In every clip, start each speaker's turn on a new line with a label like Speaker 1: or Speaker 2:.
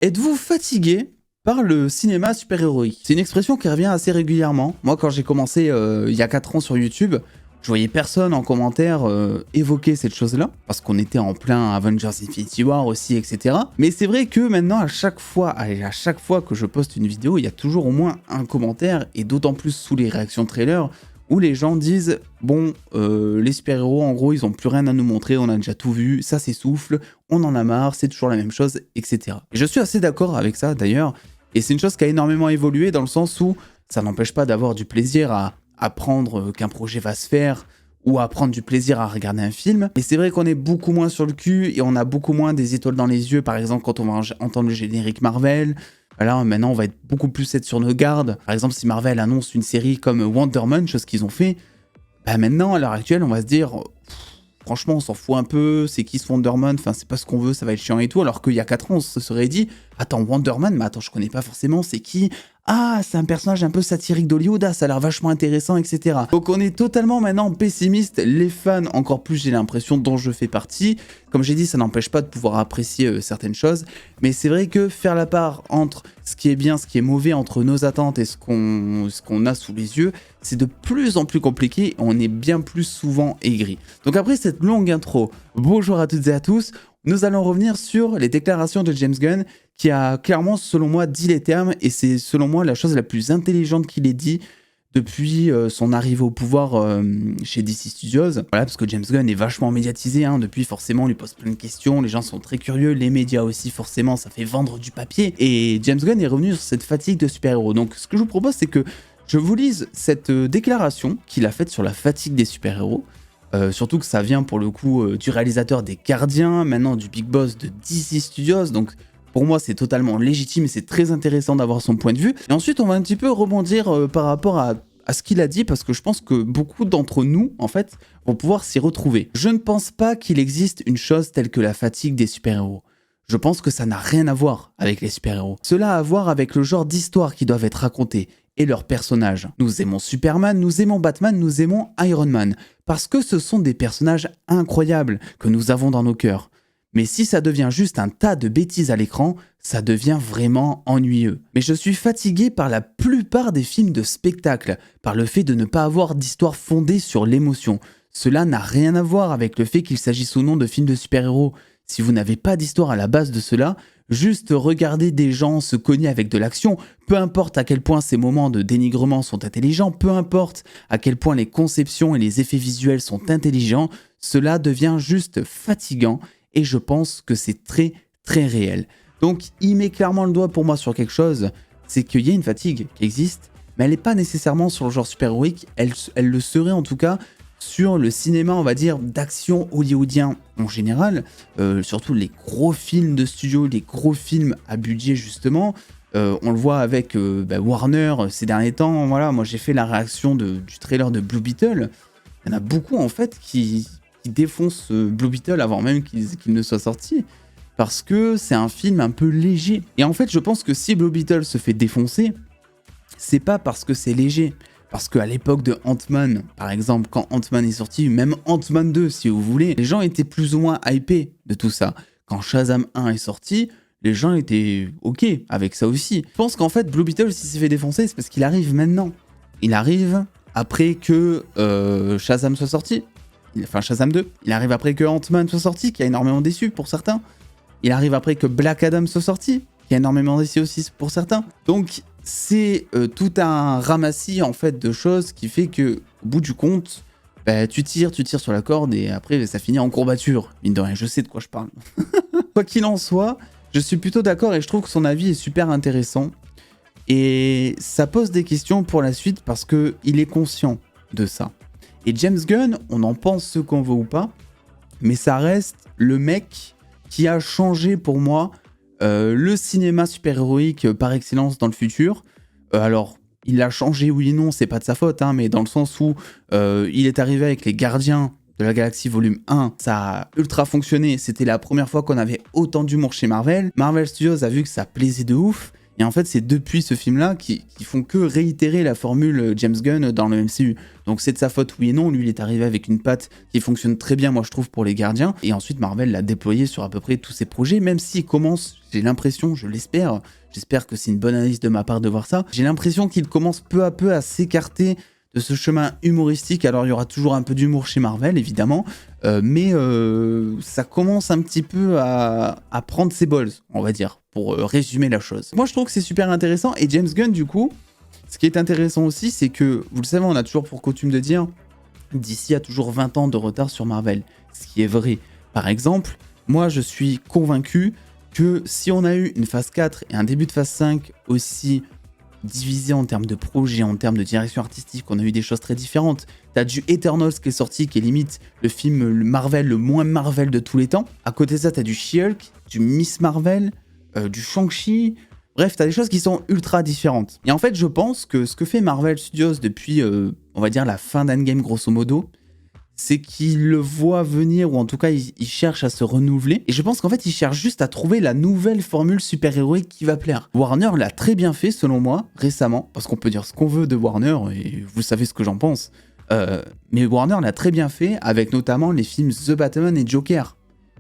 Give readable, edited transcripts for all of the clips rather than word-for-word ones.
Speaker 1: Êtes-vous fatigué par le cinéma super-héroïque? C'est une expression qui revient assez régulièrement. Moi, quand j'ai commencé il y a 4 ans sur YouTube, je voyais personne en commentaire évoquer cette chose-là, parce qu'on était en plein Avengers Infinity War aussi, etc. Mais c'est vrai que maintenant, à chaque fois que je poste une vidéo, il y a toujours au moins un commentaire, et d'autant plus sous les réactions trailer, où les gens disent « Bon, les super-héros, en gros, ils ont plus rien à nous montrer, on a déjà tout vu, ça s'essouffle, on en a marre, c'est toujours la même chose, etc. » Et je suis assez d'accord avec ça, d'ailleurs, et c'est une chose qui a énormément évolué dans le sens où ça n'empêche pas d'avoir du plaisir à apprendre qu'un projet va se faire, ou à prendre du plaisir à regarder un film. Mais c'est vrai qu'on est beaucoup moins sur le cul, et on a beaucoup moins des étoiles dans les yeux, par exemple, quand on va entendre le générique Marvel. Là, maintenant, on va être beaucoup plus sur nos gardes. Par exemple, si Marvel annonce une série comme Wonder Woman, chose qu'ils ont fait, bah maintenant, à l'heure actuelle, on va se dire, franchement, on s'en fout un peu, c'est qui ce Wonder Woman, enfin, c'est pas ce qu'on veut, ça va être chiant et tout, alors qu'il y a 4 ans, on se serait dit, attends, Wonder Woman, mais attends, je connais pas forcément, c'est qui? Ah, c'est un personnage un peu satirique d'Hollywood, ah, ça a l'air vachement intéressant, etc. Donc on est totalement maintenant pessimiste, les fans encore plus, j'ai l'impression, dont je fais partie. Comme j'ai dit, ça n'empêche pas de pouvoir apprécier certaines choses, mais c'est vrai que faire la part entre ce qui est bien, ce qui est mauvais, entre nos attentes et ce qu'on a sous les yeux, c'est de plus en plus compliqué, et on est bien plus souvent aigri. Donc après cette longue intro, bonjour à toutes et à tous, nous allons revenir sur les déclarations de James Gunn, qui a clairement, selon moi, dit les termes, et c'est selon moi la chose la plus intelligente qu'il ait dit depuis son arrivée au pouvoir chez DC Studios. Voilà, parce que James Gunn est vachement médiatisé, hein, depuis forcément, on lui pose plein de questions, les gens sont très curieux, les médias aussi forcément, ça fait vendre du papier, et James Gunn est revenu sur cette fatigue de super-héros. Donc ce que je vous propose, c'est que je vous lise cette déclaration qu'il a faite sur la fatigue des super-héros. Surtout que ça vient pour le coup du réalisateur des Gardiens, maintenant du big boss de DC Studios, donc pour moi c'est totalement légitime et c'est très intéressant d'avoir son point de vue. Et ensuite on va un petit peu rebondir par rapport à ce qu'il a dit, parce que je pense que beaucoup d'entre nous, en fait, vont pouvoir s'y retrouver. Je ne pense pas qu'il existe une chose telle que la fatigue des super-héros. Je pense que ça n'a rien à voir avec les super-héros. Cela a à voir avec le genre d'histoires qui doivent être racontées et leurs personnages. Nous aimons Superman, nous aimons Batman, nous aimons Iron Man, parce que ce sont des personnages incroyables que nous avons dans nos cœurs. Mais si ça devient juste un tas de bêtises à l'écran, ça devient vraiment ennuyeux. Mais je suis fatigué par la plupart des films de spectacle, par le fait de ne pas avoir d'histoire fondée sur l'émotion. Cela n'a rien à voir avec le fait qu'il s'agisse ou non de films de super-héros. Si vous n'avez pas d'histoire à la base de cela, juste regarder des gens se cogner avec de l'action, peu importe à quel point ces moments de dénigrement sont intelligents, peu importe à quel point les conceptions et les effets visuels sont intelligents, cela devient juste fatigant, et je pense que c'est très très réel. Donc il met clairement le doigt pour moi sur quelque chose, c'est qu'il y a une fatigue qui existe, mais elle n'est pas nécessairement sur le genre super-héroïque, elle le serait en tout cas sur le cinéma, on va dire, d'action hollywoodien en général, surtout les gros films de studio, les gros films à budget justement. On le voit avec Warner ces derniers temps. Voilà, moi j'ai fait la réaction du trailer de Blue Beetle. Il y en a beaucoup en fait qui défoncent Blue Beetle avant même qu'il ne soit sorti, parce que c'est un film un peu léger. Et en fait je pense que si Blue Beetle se fait défoncer, c'est pas parce que c'est léger. Parce qu'à l'époque de Ant-Man, par exemple, quand Ant-Man est sorti, même Ant-Man 2 si vous voulez, les gens étaient plus ou moins hypés de tout ça. Quand Shazam 1 est sorti, les gens étaient ok avec ça aussi. Je pense qu'en fait, Blue Beetle, s'il s'est fait défoncer, c'est parce qu'il arrive maintenant. Il arrive après que Shazam soit sorti. Enfin, Shazam 2. Il arrive après que Ant-Man soit sorti, qui a énormément déçu pour certains. Il arrive après que Black Adam soit sorti, qui a énormément déçu aussi pour certains. Donc, c'est tout un ramassis en fait de choses qui fait que au bout du compte, tu tires sur la corde et après ça finit en courbature. Mine de rien, je sais de quoi je parle. Quoi qu'il en soit, je suis plutôt d'accord et je trouve que son avis est super intéressant. Et ça pose des questions pour la suite parce qu'il est conscient de ça. Et James Gunn, on en pense ce qu'on veut ou pas, mais ça reste le mec qui a changé pour moi le cinéma super-héroïque par excellence dans le futur. Alors, il a changé, oui et non, c'est pas de sa faute, hein, mais dans le sens où il est arrivé avec les Gardiens de la Galaxie volume 1, ça a ultra fonctionné, c'était la première fois qu'on avait autant d'humour chez Marvel. Marvel Studios a vu que ça plaisait de ouf, Et en fait, c'est depuis ce film-là qui font que réitérer la formule James Gunn dans le MCU. Donc c'est de sa faute, oui et non. Lui, il est arrivé avec une patte qui fonctionne très bien, moi je trouve, pour les Gardiens. Et ensuite, Marvel l'a déployé sur à peu près tous ses projets, même s'il commence, j'ai l'impression, je l'espère, j'espère que c'est une bonne analyse de ma part de voir ça, j'ai l'impression qu'il commence peu à peu à s'écarter de ce chemin humoristique. Alors il y aura toujours un peu d'humour chez Marvel, évidemment, mais ça commence un petit peu à prendre ses balls, on va dire, pour résumer la chose. Moi je trouve que c'est super intéressant, et James Gunn, du coup, ce qui est intéressant aussi, c'est que, vous le savez, on a toujours pour coutume de dire, DC a toujours 20 ans de retard sur Marvel, ce qui est vrai. Par exemple, moi je suis convaincu que si on a eu une phase 4 et un début de phase 5 aussi divisé en termes de projet, en termes de direction artistique, on a eu des choses très différentes. T'as du Eternals qui est sorti, qui est limite le film Marvel le moins Marvel de tous les temps. À côté de ça, t'as du She-Hulk, du Miss Marvel, du Shang-Chi. Bref, t'as des choses qui sont ultra différentes. Et en fait, je pense que ce que fait Marvel Studios depuis, on va dire, la fin d'Endgame, grosso modo, c'est qu'il le voit venir, ou en tout cas, il cherche à se renouveler. Et je pense qu'en fait, il cherche juste à trouver la nouvelle formule super-héroïque qui va plaire. Warner l'a très bien fait, selon moi, récemment, parce qu'on peut dire ce qu'on veut de Warner, et vous savez ce que j'en pense. Mais Warner l'a très bien fait, avec notamment les films The Batman et Joker,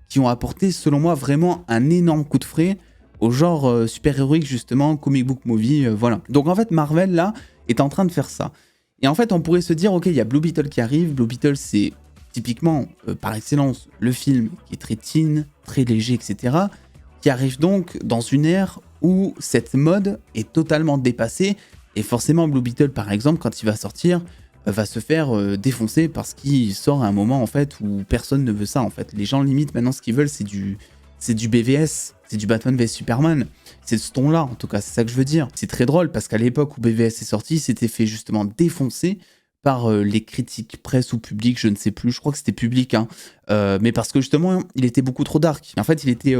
Speaker 1: qui ont apporté, selon moi, vraiment un énorme coup de frais au genre super-héroïque, justement, comic book movie, voilà. Donc en fait, Marvel, là, est en train de faire ça. Et en fait, on pourrait se dire, ok, il y a Blue Beetle qui arrive. Blue Beetle, c'est typiquement, par excellence, le film qui est très teen, très léger, etc., qui arrive donc dans une ère où cette mode est totalement dépassée. Et forcément, Blue Beetle, par exemple, quand il va sortir, va se faire défoncer parce qu'il sort à un moment, en fait, où personne ne veut ça, en fait. Les gens, limite, maintenant, ce qu'ils veulent, c'est du BVS, c'est du Batman vs Superman. C'est ce ton-là, en tout cas, c'est ça que je veux dire. C'est très drôle parce qu'à l'époque où BVS est sorti, c'était fait justement défoncer par les critiques presse ou public, je ne sais plus, je crois que c'était public, hein. Mais parce que justement, il était beaucoup trop dark. En fait, il était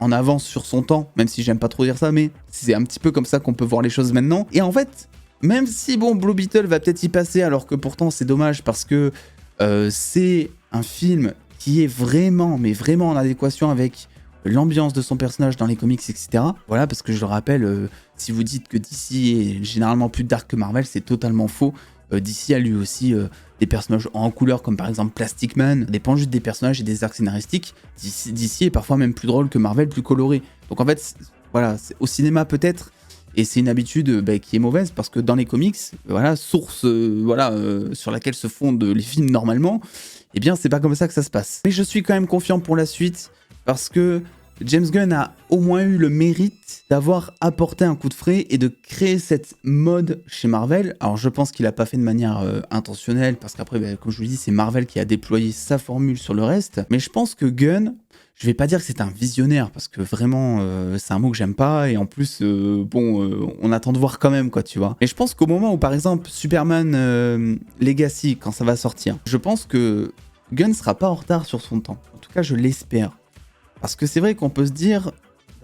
Speaker 1: en avance sur son temps, même si j'aime pas trop dire ça, mais c'est un petit peu comme ça qu'on peut voir les choses maintenant. Et en fait, même si, bon, Blue Beetle va peut-être y passer, alors que pourtant c'est dommage parce que c'est un film qui est vraiment, mais vraiment en adéquation avec l'ambiance de son personnage dans les comics, etc. Voilà, parce que je le rappelle, si vous dites que DC est généralement plus dark que Marvel, c'est totalement faux. DC a lui aussi des personnages en couleur, comme par exemple Plastic Man, dépend juste des personnages et des arcs scénaristiques. DC est parfois même plus drôle que Marvel, plus coloré. Donc en fait, voilà, au cinéma peut-être, et c'est une habitude qui est mauvaise, parce que dans les comics, voilà, source sur laquelle se fondent les films normalement, eh bien c'est pas comme ça que ça se passe. Mais je suis quand même confiant pour la suite, parce que James Gunn a au moins eu le mérite d'avoir apporté un coup de frais et de créer cette mode chez Marvel. Alors je pense qu'il n'a pas fait de manière intentionnelle, parce qu'après, comme je vous le dis, c'est Marvel qui a déployé sa formule sur le reste. Mais je pense que Gunn, je vais pas dire que c'est un visionnaire, parce que vraiment, c'est un mot que j'aime pas, et en plus, on attend de voir quand même, quoi, tu vois. Et je pense qu'au moment où, par exemple, Superman Legacy, quand ça va sortir, je pense que Gunn sera pas en retard sur son temps. En tout cas, je l'espère. Parce que c'est vrai qu'on peut se dire,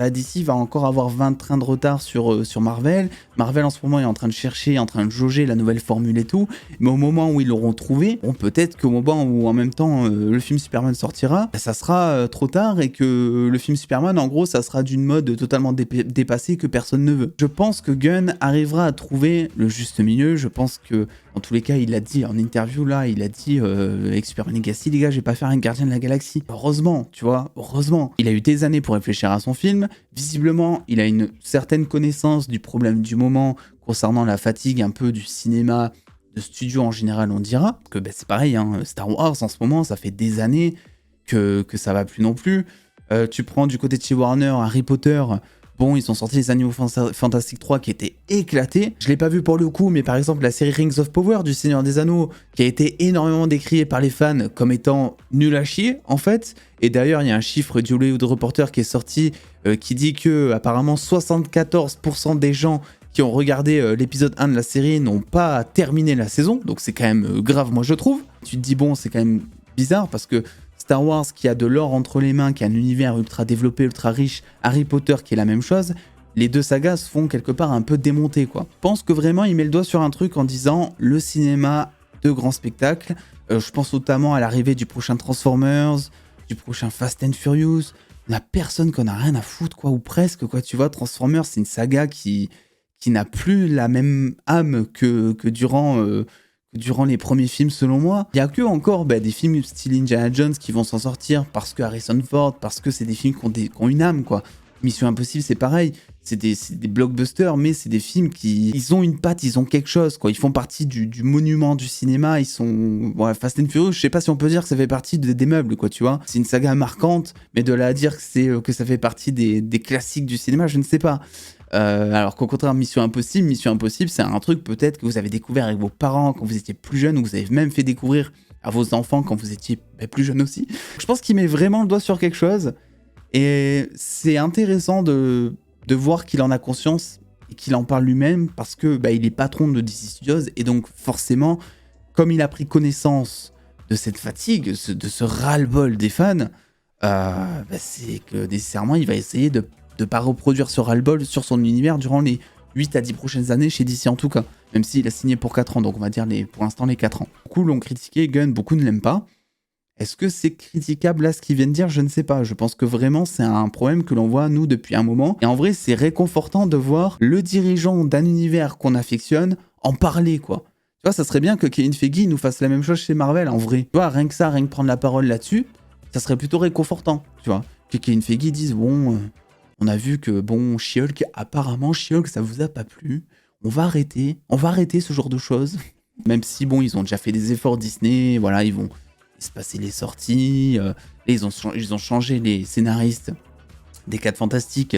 Speaker 1: DC va encore avoir 20 trains de retard sur Marvel. Marvel en ce moment est en train de chercher, en train de jauger la nouvelle formule et tout. Mais au moment où ils l'auront trouvé, bon, peut-être qu'au moment où en même temps le film Superman sortira, ça sera trop tard, et que le film Superman, en gros, ça sera d'une mode totalement dépassée que personne ne veut. Je pense que Gunn arrivera à trouver le juste milieu. Je pense que, dans tous les cas, il l'a dit en interview là, il a dit avec Superman Legacy, les gars, je vais pas faire un gardien de la galaxie. Heureusement, tu vois, heureusement. Il a eu des années pour réfléchir à son film. Visiblement, il a une certaine connaissance du problème du moment concernant la fatigue un peu du cinéma, de studio en général, on dira. Que c'est pareil, hein, Star Wars en ce moment, ça fait des années que ça va plus non plus. Tu prends du côté de chez Warner, Harry Potter. Bon, ils ont sorti les Animaux Fantastiques 3 qui étaient éclatés. Je l'ai pas vu pour le coup, mais par exemple la série Rings of Power du Seigneur des Anneaux, qui a été énormément décriée par les fans comme étant nul à chier, en fait. Et d'ailleurs, il y a un chiffre du Hollywood Reporter qui est sorti qui dit que apparemment 74% des gens qui ont regardé l'épisode 1 de la série n'ont pas terminé la saison. Donc c'est quand même grave, moi je trouve. Tu te dis, bon, c'est quand même bizarre, parce que Star Wars qui a de l'or entre les mains, qui a un univers ultra développé, ultra riche, Harry Potter qui est la même chose, les deux sagas se font quelque part un peu démonter, quoi. Je pense que vraiment il met le doigt sur un truc en disant le cinéma de grands spectacles. Je pense notamment à l'arrivée du prochain Transformers, du prochain Fast and Furious, il n'y a personne qui en a rien à foutre, quoi, ou presque, quoi. Tu vois, Transformers, c'est une saga qui n'a plus la même âme que durant les premiers films, selon moi. Il y a que encore des films style Indiana Jones qui vont s'en sortir parce que Harrison Ford, parce que c'est des films qui ont une âme, quoi. Mission Impossible, c'est pareil. C'est des blockbusters, mais c'est des films ils ont une patte, ils ont quelque chose, quoi. Ils font partie du monument du cinéma. Ils sont... Ouais, Fast and Furious, je sais pas si on peut dire que ça fait partie des meubles, quoi, tu vois. C'est une saga marquante, mais de là à dire que ça fait partie des classiques du cinéma, je ne sais pas. Alors qu'au contraire, Mission Impossible, c'est un truc peut-être que vous avez découvert avec vos parents quand vous étiez plus jeune, ou que vous avez même fait découvrir à vos enfants quand vous étiez plus jeune aussi. Je pense qu'il met vraiment le doigt sur quelque chose, et c'est intéressant de voir qu'il en a conscience et qu'il en parle lui-même, parce que il est patron de DC Studios, et donc forcément, comme il a pris connaissance de cette fatigue, de ce ras-le-bol des fans, c'est que nécessairement il va essayer de pas reproduire ce ras-le-bol sur son univers durant les 8 à 10 prochaines années chez DC en tout cas, même s'il a signé pour 4 ans, donc on va dire pour l'instant les 4 ans. Beaucoup l'ont critiqué, Gunn, beaucoup ne l'aiment pas. Est-ce que c'est critiquable là ce qu'il vient de dire? Je ne sais pas, je pense que vraiment c'est un problème que l'on voit nous depuis un moment, et en vrai c'est réconfortant de voir le dirigeant d'un univers qu'on affectionne en parler, quoi. Tu vois, ça serait bien que Kevin Feige nous fasse la même chose chez Marvel en vrai. Tu vois, rien que ça, rien que prendre la parole là-dessus, ça serait plutôt réconfortant, tu vois. Que Kevin Feige dise, bon... on a vu que, She-Hulk, apparemment, She-Hulk, ça vous a pas plu. On va arrêter ce genre de choses. Même si, ils ont déjà fait des efforts Disney, voilà, ils vont se passer les sorties. Ils ont changé les scénaristes des 4 Fantastiques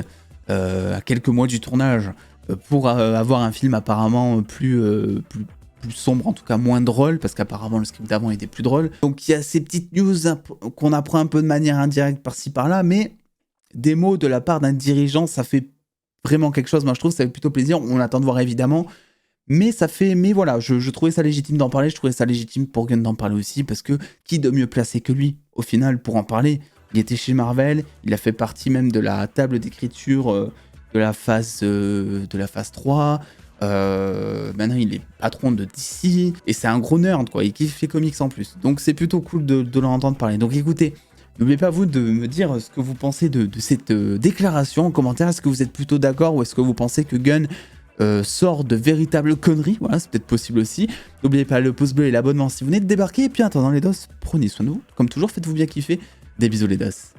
Speaker 1: à quelques mois du tournage pour avoir un film apparemment plus sombre, en tout cas moins drôle, parce qu'apparemment le script d'avant était plus drôle. Donc il y a ces petites news qu'on apprend un peu de manière indirecte par-ci par-là, mais... des mots de la part d'un dirigeant, ça fait vraiment quelque chose. Moi, je trouve que ça fait plutôt plaisir. On attend de voir évidemment. Mais voilà, je trouvais ça légitime d'en parler. Je trouvais ça légitime pour Gunn d'en parler aussi. Parce que qui de mieux placé que lui, au final, pour en parler? Il était chez Marvel. Il a fait partie même de la table d'écriture de la phase 3. Maintenant, il est patron de DC. Et c'est un gros nerd, quoi. Il kiffe les comics en plus. Donc, c'est plutôt cool de l'entendre parler. Donc, écoutez... n'oubliez pas, vous, de me dire ce que vous pensez de cette déclaration en commentaire. Est-ce que vous êtes plutôt d'accord, ou est-ce que vous pensez que Gunn sort de véritables conneries? Voilà, c'est peut-être possible aussi. N'oubliez pas le pouce bleu et l'abonnement si vous venez de débarquer. Et puis, en attendant les dos, prenez soin de vous. Comme toujours, faites-vous bien kiffer. Des bisous les dos.